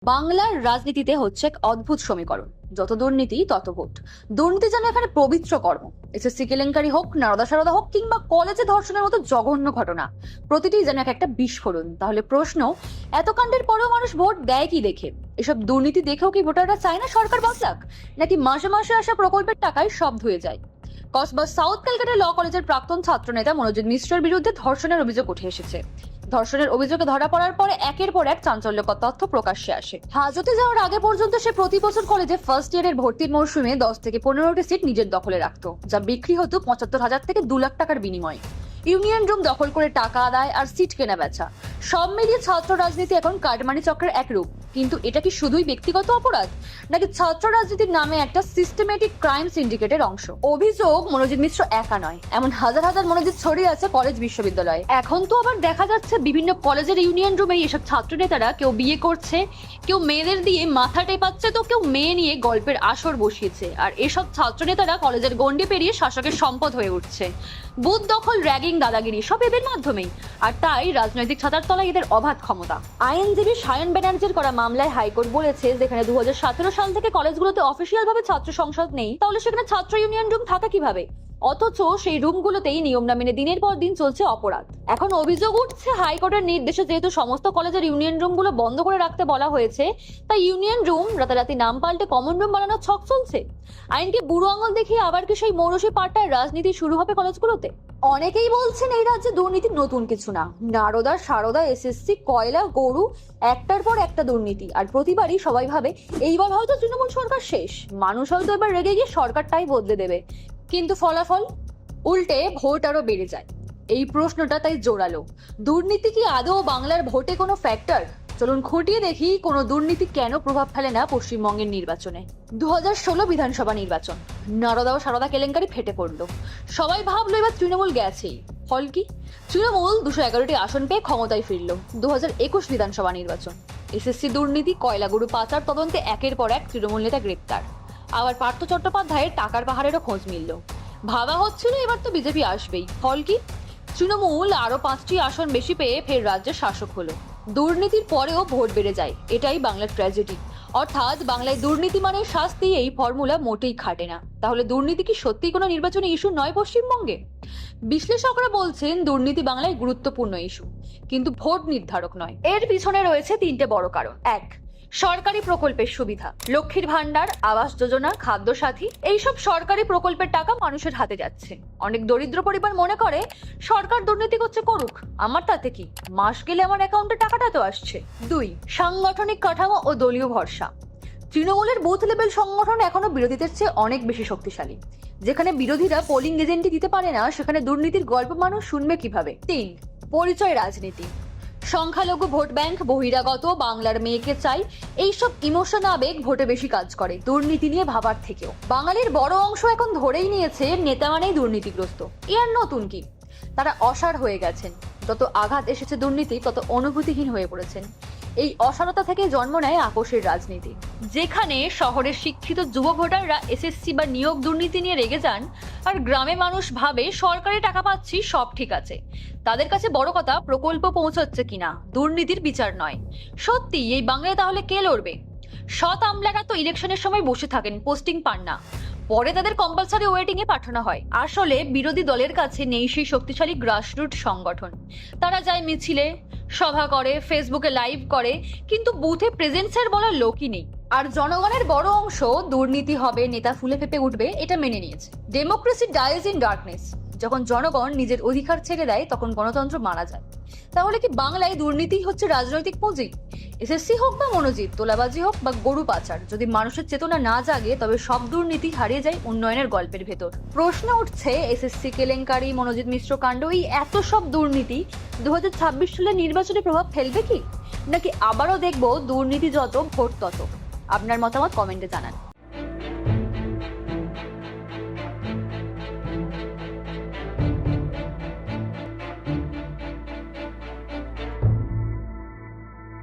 বাংলার রাজনীতিতে হচ্ছে এক অদ্ভুত সমীকরণ, যত দুর্নীতি তত ভোট। দুর্নীতি যেন এখানে পবিত্র কর্ম। এসএসসি কেলেঙ্কারি হোক, নারদা সারদা হোক, কিংবা কলেজে ধর্ষণের মতো জঘন্য ঘটনা, প্রতিটি যেন একটা বিস্ফোরণ। তাহলে প্রশ্ন, এত কাণ্ডের পরেও মানুষ ভোট দেয় কি দেখে? এসব দুর্নীতি দেখেও কি ভোটাররা চায় না সরকার বদলাক, নাকি মাসে মাসে আসা প্রকল্পের টাকায় সব ধুয়ে যায়? কসবা সাউথ ক্যালকাটা ল কলেজের প্রাক্তন ছাত্রনেতা মনোজিৎ মিশ্রের বিরুদ্ধে ধর্ষণের অভিযোগ উঠে এসেছে। ধর্ষণের অভিযোগে ধরা পড়ার পরে একের পর এক চাঞ্চল্যকর তথ্য প্রকাশ্যে আসে। হাজতে যাওয়ার আগে পর্যন্ত সে প্রতি বছর কলেজে ফার্স্ট ইয়ারের ভর্তির মৌসুমে 10 থেকে 15টি সিট নিজের দখলে রাখতো, যা বিক্রি হতো 75,000 থেকে 2 লাখ টাকার বিনিময়ে। ইউনিয়ন রুম দখল করে টাকা আদায় আর সিট কেনা বেচা, সব মিলিয়ে ছাত্র রাজনীতি এখন কাটমানি চক্রের এক রূপ। কিন্তু এটা কি শুধুই ব্যক্তিগত অপরাধ, নাকি ছাত্র রাজনীতির নামে একটা সিস্টেমেটিক ক্রাইম সিন্ডিকেটের অংশ? অভিযোগ মনোজিৎ মিশ্র একা নয়, এমন হাজার হাজার মনোজিৎ ছড়িয়ে আছে কলেজ বিশ্ববিদ্যালয়ে। এখন তো আবার দেখা যাচ্ছে বিভিন্ন কলেজের ইউনিয়ন রুমে এসব ছাত্র নেতারা কেউ বিয়ে করছে, কেউ মেয়েদের দিয়ে মাথা টেপাচ্ছে, তো কেউ মেয়ে নিয়ে গল্পের আসর বসিয়েছে। আর এসব ছাত্র নেতারা কলেজের গণ্ডি পেরিয়ে শাসকের সম্পদ হয়ে উঠছে। বুথ দখল, র্যাগিং, দাদাগিরি সব এদের মাধ্যমেই। আর তাই রাজনৈতিক ছাতার তলায় এদের অবাধ ক্ষমতা। আইনজীবী সায়ন ব্যানার্জির করা মামলায় হাইকোর্ট বলেছে, যেখানে 2017 সাল থেকে কলেজগুলোতে অফিসিয়াল ভাবে ছাত্র সংসদ নেই, তাহলে সেখানে ছাত্র ইউনিয়ন রুম থাকা কিভাবে? অথচ সেই রুমগুলোতেই নিয়ম না মেনে দিনের পর দিন চলছে অপরাধ। এখন অভিযোগ উঠছে, হাইকোর্টের নির্দেশে যেহেতু সমস্ত কলেজের ইউনিয়ন রুমগুলো বন্ধ করে রাখতে বলা হয়েছে, তাই ইউনিয়ন রুম রাতারাতি নাম পাল্টে কমন রুম বানানোর ছক চলছে। আইনকে বুড়ো আঙুল দেখিয়ে আবার কি সেই মৌরসী পাট্টার রাজনীতি শুরু হবে কলেজগুলোতে? অনেকেই বলছেন এই রাজ্যে দুর্নীতি নতুন কিছু না। নারদা সারদা, এসএসসি, কয়লা, গরু, একটার পর একটা দুর্নীতি। আর প্রতিবারই সবাই ভাবে এইবার হয়তো তৃণমূল সরকার শেষ, মানুষ হয়তো এবার রেগে গিয়ে সরকারটাই বদলে দেবে। কিন্তু ফলাফল উল্টে ভোট আরো বেড়ে যায়। এই প্রশ্নটা তাই জোরালো, দুর্নীতি কি আদৌ বাংলার ভোটে কোনো ফ্যাক্টর? চলুন খুঁটিয়ে দেখি কোনো দুর্নীতি কেন প্রভাব ফেলে না পশ্চিমবঙ্গের নির্বাচনে। 2016 বিধানসভা নির্বাচন, নারদা ও সারদা কেলেঙ্কারি ফেটে পড়লো। সবাই ভাবলো এবার তৃণমূল গেছেই। ফল কি? তৃণমূল 211টি আসন পেয়ে ক্ষমতায় ফিরল। 2021 বিধানসভা নির্বাচন, এসএসসি দুর্নীতি, কয়লা গরু পাচার তদন্তে একের পর এক তৃণমূল নেতা গ্রেপ্তার। আবার পার্থ চট্টোপাধ্যায়ের টাকার পাহাড়েরও খোঁজ মিলল। ভাবা হচ্ছিল এবার তো বিজেপি আসবেই। ফল কি? তৃণমূল আরো 5টি আসন বেশি পেয়ে ফের রাজ্যের শাসক হলো। দুর্নীতির পরেও ভোট বেড়ে যায়, এটাই বাংলার ট্র্যাজেডি। অর্থাৎ বাংলায় দুর্নীতি মানে শাস্তি, এই ফর্মুলা মোটেই খাটে না। তাহলে দুর্নীতি কি সত্যিই কোনো নির্বাচনী ইস্যু নয় পশ্চিমবঙ্গে? বিশ্লেষকরা বলছেন দুর্নীতি বাংলায় গুরুত্বপূর্ণ ইস্যু, কিন্তু ভোট নির্ধারক নয়। এর পিছনে রয়েছে 3টে বড় কারণ। 1, সরকারি প্রকল্পের সুবিধা, লক্ষ্মীর ভান্ডার, আবাস যোজনা, খাদ্য সাথী, এইসব সরকারি প্রকল্পের টাকা মানুষের হাতে যাচ্ছে। অনেক দরিদ্র পরিবার মনে করে সরকার দুর্নীতি করছে, করুক, আমার তাতে কি, মাস গেলে আমার অ্যাকাউন্টে টাকাটা তো আসছে। 2, সাংগঠনিক কাঠামো ও দলীয় ভরসা। তৃণমূলের বুথ লেভেল সংগঠন এখনো বিরোধীদের চেয়ে অনেক বেশি শক্তিশালী। যেখানে বিরোধীরা পোলিং এজেন্টই দিতে পারে না, সেখানে দুর্নীতির গল্প মানুষ শুনবে কিভাবে? 3, পরিচয় রাজনীতি, সংখ্যালঘু ভোট ব্যাংক, বহিরাগত, বাংলার মেয়েকে চাই, এইসব ইমোশন আবেগ ভোটে বেশি কাজ করে দুর্নীতি নিয়ে ভাবার থেকেও। বাঙালির বড় অংশ এখন ধরেই নিয়েছে নেতা মানেই দুর্নীতিগ্রস্ত। এ আর নতুন কি? তারা অসাড় হয়ে গেছেন। যত আঘাত এসেছে দুর্নীতি, তত অনুভূতিহীন হয়ে পড়েছেন। এই অসারতা থেকে জন্ম নেয় আপোষের রাজনীতি, যেখানে শহরের শিক্ষিত যুব ভোটাররা এসএসসি বা নিয়োগ দুর্নীতি নিয়ে রেগে যান, আর গ্রামে মানুষ ভাবে সরকারি টাকা পাচ্ছি, সব ঠিক আছে। তাদের কাছে বড় কথা প্রকল্প পৌঁছাচ্ছে কিনা, দুর্নীতির বিচার নয়। সত্যি এই বাংলায় তাহলে কে লড়বে? সৎ আমলারা তো ইলেকশনের সময় বসে থাকেন, পোস্টিং পান না, পরে তাদের কম্পালসারি ওয়েটিং এ পাঠানো হয়। আসলে বিরোধী দলের কাছে নেই সেই শক্তিশালী গ্রাসরুট সংগঠন। তারা যায় মিছিলে, সভা করে, ফেসবুকে লাইভ করে, কিন্তু বুথে প্রেজেন্সের বলার লোকই নেই। আর জনগণের বড় অংশ দুর্নীতি হবে, নেতা ফুলে ফেপে উঠবে, এটা মেনে নিয়েছে। Democracy dies in darkness. যখন জনগণ নিজের অধিকার ছেড়ে দেয়, তখন গণতন্ত্র মারা যায়। তাহলে কি বাংলায় দুর্নীতি হচ্ছে রাজনৈতিক পুঁজি? এসএসসি হোক বা মনোজিৎ, তোলাবাজি হোক বা গরু পাচার, যদি মানুষের চেতনা না জাগে, তবে সব দুর্নীতি হারিয়ে যায় উন্নয়নের গল্পের ভেতর। প্রশ্ন উঠছে, এসএসসি কেলেঙ্কারি, মনোজিৎ মিশ্র কাণ্ড, এই এত সব দুর্নীতি 2026 সালের নির্বাচনে প্রভাব ফেলবে কি? নাকি আবারও দেখবো দুর্নীতি যত, ভোট তত? আপনার মতামত কমেন্টে জানান।